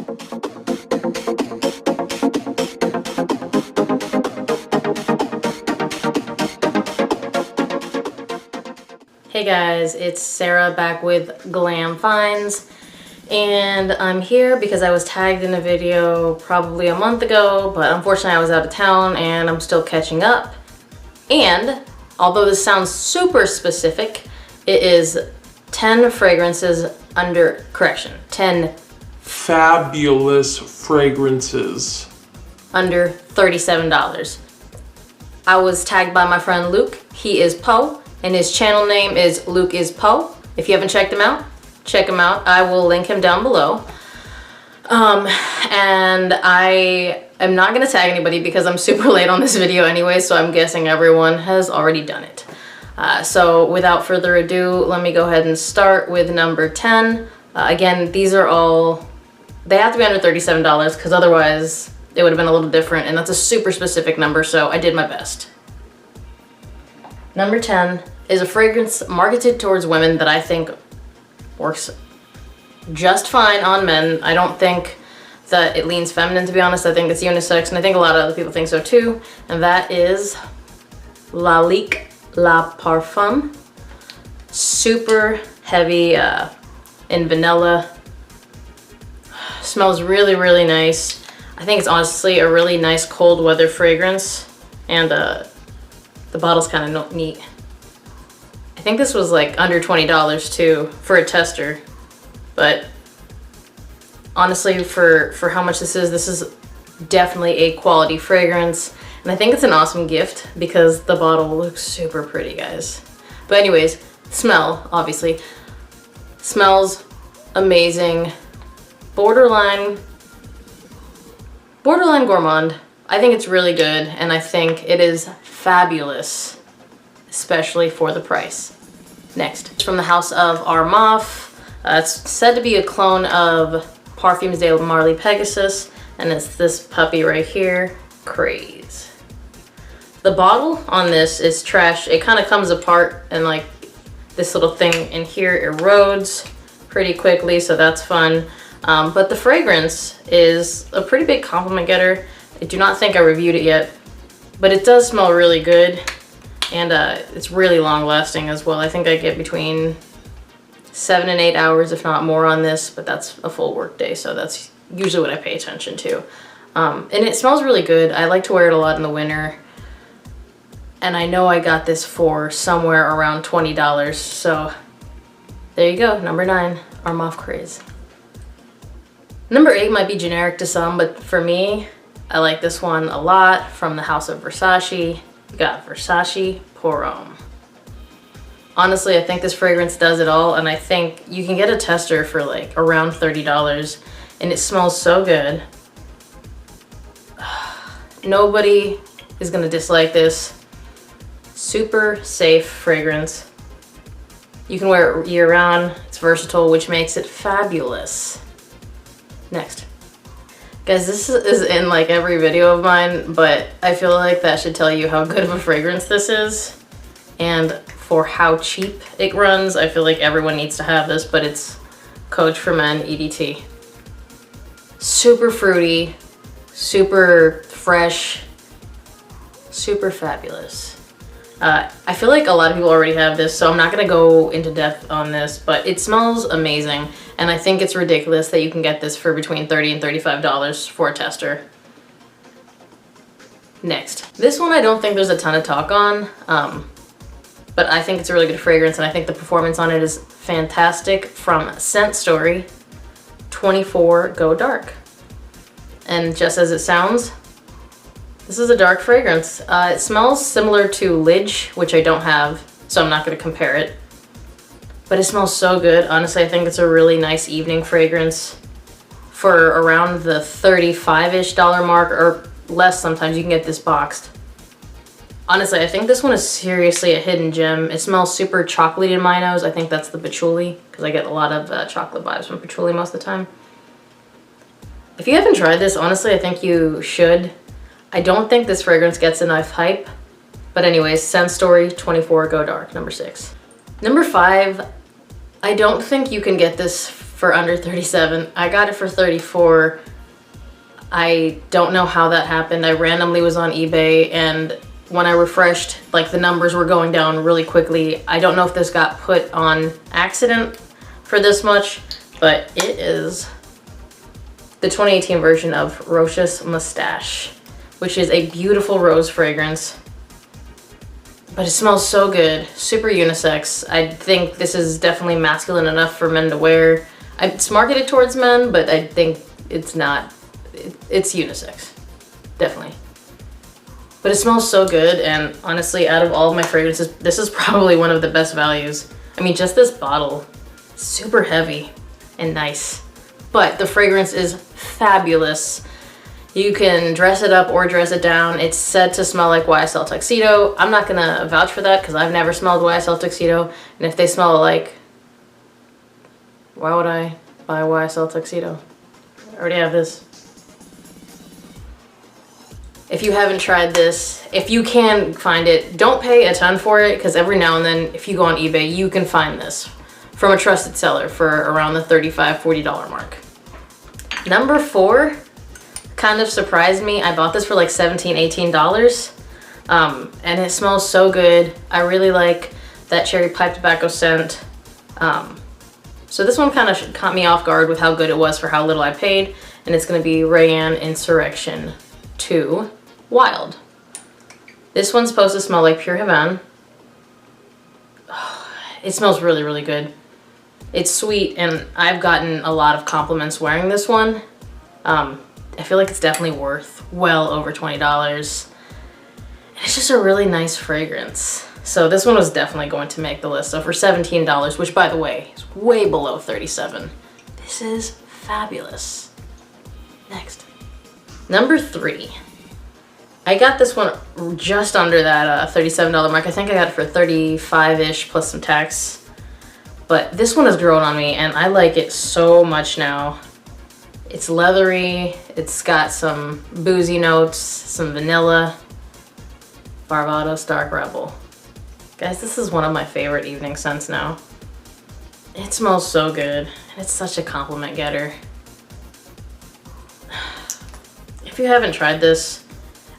Hey guys, it's Sarah back with Glam Finds, and I'm here because I was tagged in a video probably a month ago, but unfortunately I was out of town and I'm still catching up. And although this sounds super specific, it is 10 fragrances under, correction, 10 fabulous fragrances under $37. I was tagged by my friend Luke. He is Poe, and his channel name is Luke is Poe. If you haven't checked him out, check him out. I will link him down below. And I am not gonna tag anybody because I'm super late on this video anyway, so I'm guessing everyone has already done it. So without further ado, let me go ahead and start with number 10. Again, these are all, they have to be under $37 because otherwise it would have been a little different, and that's a super specific number, so I did my best. Number 10 is a fragrance marketed towards women that I think works just fine on men. I don't think that it leans feminine, to be honest. I think it's unisex, and I think a lot of other people think so too, and that is Lalique La Parfum. Super heavy in vanilla. Smells really, really nice. I think it's honestly a really nice cold weather fragrance, and the bottle's kind of neat. I think this was like under $20 too for a tester, but honestly for how much this is definitely a quality fragrance, and I think it's an awesome gift because the bottle looks super pretty, guys. But anyways, smell, obviously. Smells amazing. Borderline gourmand. I think it's really good, and I think it is fabulous, especially for the price. Next, it's from the house of Armaf. It's said to be a clone of Parfums de Marly Pegasus, and it's this puppy right here, Craze. The bottle on this is trash. It kind of comes apart, and like this little thing in here erodes pretty quickly, so that's fun. But the fragrance is a pretty big compliment getter. I do not think I reviewed it yet, but it does smell really good, and it's really long lasting as well. I think I get between 7 and 8 hours, if not more, on this, but that's a full work day, so that's usually what I pay attention to. And it smells really good. I like to wear it a lot in the winter, and I know I got this for somewhere around $20, so there you go, number 9, Armaf Craze. Number 8 might be generic to some, but for me, I like this one a lot. From the house of Versace, we got Versace Pour Homme. Honestly, I think this fragrance does it all, and I think you can get a tester for like around $30, and it smells so good. Nobody is gonna dislike this. Super safe fragrance. You can wear it year round. It's versatile, which makes it fabulous. Next. Guys, this is in like every video of mine, but I feel like that should tell you how good of a fragrance this is. And for how cheap it runs, I feel like everyone needs to have this, but it's Coach for Men EDT. Super fruity, super fresh, super fabulous. I feel like a lot of people already have this, so I'm not gonna go into depth on this, but it smells amazing, and I think it's ridiculous that you can get this for between $30 and $35 for a tester. Next. This one I don't think there's a ton of talk on, but I think it's a really good fragrance, and I think the performance on it is fantastic. From Scent Story, 24 Go Dark. And just as it sounds, this is a dark fragrance. It smells similar to Lidge, which I don't have, so I'm not gonna compare it. But it smells so good. Honestly, I think it's a really nice evening fragrance. For around the $35-ish mark, or less sometimes, you can get this boxed. Honestly, I think this one is seriously a hidden gem. It smells super chocolatey in my nose. I think that's the patchouli, because I get a lot of chocolate vibes from patchouli most of the time. If you haven't tried this, honestly, I think you should. I don't think this fragrance gets enough hype. But anyways, Scent Story 24 Go Dark, number 6. Number 5, I don't think you can get this for under 37. I got it for 34. I don't know how that happened. I randomly was on eBay, and when I refreshed, like, the numbers were going down really quickly. I don't know if this got put on accident for this much, but it is the 2018 version of Roche's Mustache, which is a beautiful rose fragrance. But it smells so good, super unisex. I think this is definitely masculine enough for men to wear. It's marketed towards men, but I think it's not. It's unisex, definitely. But it smells so good, and honestly, out of all of my fragrances, this is probably one of the best values. I mean, just this bottle, super heavy and nice. But the fragrance is fabulous. You can dress it up or dress it down. It's said to smell like YSL Tuxedo. I'm not gonna vouch for that because I've never smelled YSL Tuxedo. And if they smell alike, why would I buy YSL Tuxedo? I already have this. If you haven't tried this, if you can find it, don't pay a ton for it, because every now and then, if you go on eBay, you can find this from a trusted seller for around the $35, $40 mark. Number 4 kind of surprised me. I bought this for like $17, $18, and it smells so good. I really like that cherry pipe tobacco scent. So this one kind of caught me off guard with how good it was for how little I paid, and it's going to be Rayanne Insurrection 2 Wild. This one's supposed to smell like Pure Havane. It smells really, really good. It's sweet, and I've gotten a lot of compliments wearing this one. I feel like it's definitely worth well over $20. And it's just a really nice fragrance. So this one was definitely going to make the list. So for $17, which by the way is way below $37, this is fabulous. Next. Number 3. I got this one just under that $37 mark. I think I got it for 35-ish plus some tax. But this one has grown on me, and I like it so much now. It's leathery. It's got some boozy notes, some vanilla. Barbados Dark Rebel. Guys, this is one of my favorite evening scents now. It smells so good, and it's such a compliment getter. If you haven't tried this,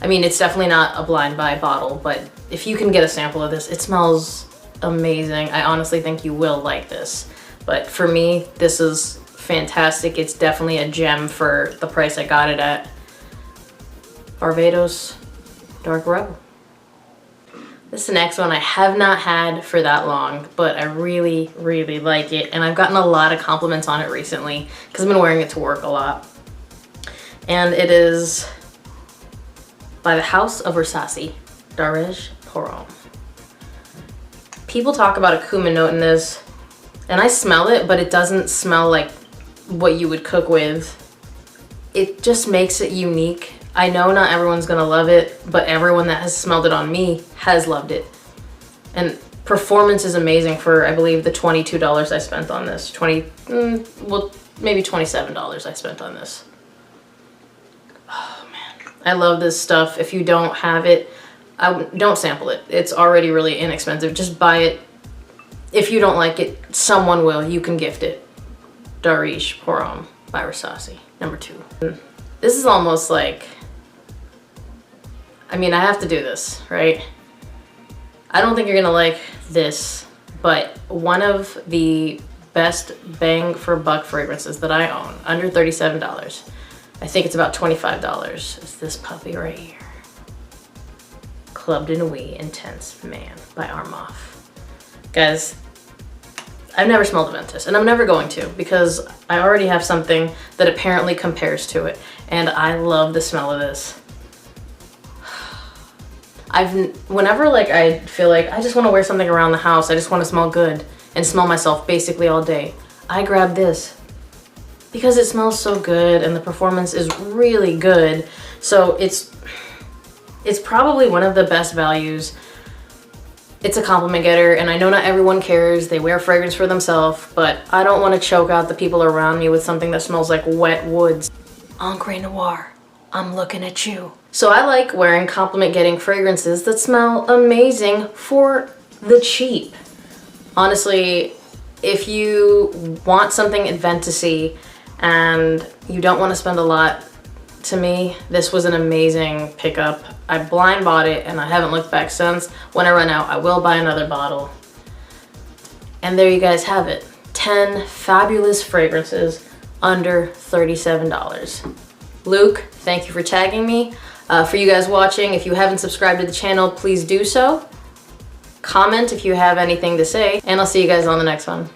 I mean, it's definitely not a blind buy bottle, but if you can get a sample of this, it smells amazing. I honestly think you will like this. But for me, this is fantastic. It's definitely a gem for the price I got it at. Barbados Dark Rebel. This next one I have not had for that long, but I really, really like it. And I've gotten a lot of compliments on it recently because I've been wearing it to work a lot. And it is by the House of Versace, Darège Porom. People talk about a cumin note in this, and I smell it, but it doesn't smell like what you would cook with. It just makes it unique. I know not everyone's gonna love it, but everyone that has smelled it on me has loved it. And performance is amazing for, I believe, the $22 I spent on this. Well, maybe $27 I spent on this. Oh man, I love this stuff. If you don't have it, don't sample it. It's already really inexpensive. Just buy it. If you don't like it, someone will. You can gift it. Darège Porom by Versace, number 2. This is almost like, I mean, I have to do this, right? I don't think you're gonna like this, but one of the best bang for buck fragrances that I own, under $37, I think it's about $25, is this puppy right here. Club de Nuit Intense Man by Armaf. Guys, I've never smelled a Ventus, and I'm never going to, because I already have something that apparently compares to it, and I love the smell of this. Whenever like I feel like I just want to wear something around the house, I just want to smell good and smell myself basically all day, I grab this because it smells so good and the performance is really good. So it's probably one of the best values. It's a compliment getter, and I know not everyone cares. They wear fragrance for themselves, but I don't want to choke out the people around me with something that smells like wet woods. Encre Noir, I'm looking at you. So I like wearing compliment getting fragrances that smell amazing for the cheap. Honestly, If you want something adventus-y and you don't want to spend a lot, to me, this was an amazing pickup. I blind bought it and I haven't looked back since. When I run out, I will buy another bottle. And there you guys have it. 10 fabulous fragrances under $37. Luke, thank you for tagging me. For you guys watching, if you haven't subscribed to the channel, please do so. Comment if you have anything to say, and I'll see you guys on the next one.